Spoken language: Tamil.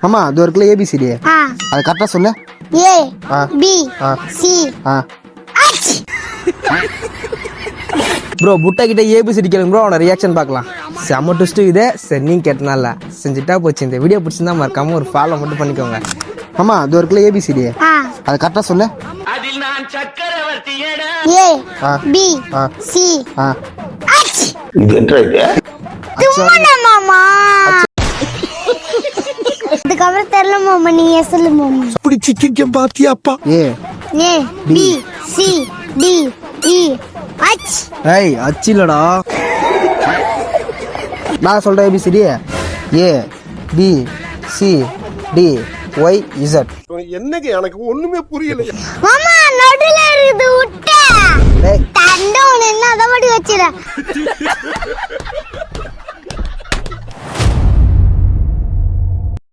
ஆமா அது இருக்குல்ல ஏபிசிடி அது கரெக்டா சொல்லு. ஏ பி சி ப்ரோ புட்டா கிட்ட ஏபிசிடி கேளுங்க ப்ரோ, அவனோட ரியாக்ஷன் பார்க்கலாம். செம்ம ட்விஸ்ட் இது. சரி நீங்க கேட்டனால செஞ்சுட்டா போச்சு. இந்த வீடியோ பிடிச்சிருந்தா மறக்காம ஒரு ஃபாலோ மட்டும் பண்ணிக்கோங்க. ஆமா அது இருக்குல்ல ஏபிசிடி அது கரெக்டா சொல்லு. அதில் நான் சக்கரவர்த்தியடா. ஏ பி சி இது என்ன இது? மாமா அதுக்கப்புறம் தெரியல மாமா, நீங்க சொல்லு மாமா. அப்படி சிக்கிக்கம் பாத்தியாப்பா. A B C D E H. ஏய் அச்சிலடா, நான் சொல்றேன் ABCD. A B C D Y Z. என்னங்க எனக்கு ஒண்ணுமே புரியல. மாமா நடுல இருக்குது விட்ட டேய் தண்டை ஒண்ணு என்ன அதை மட்டும் வச்சிட.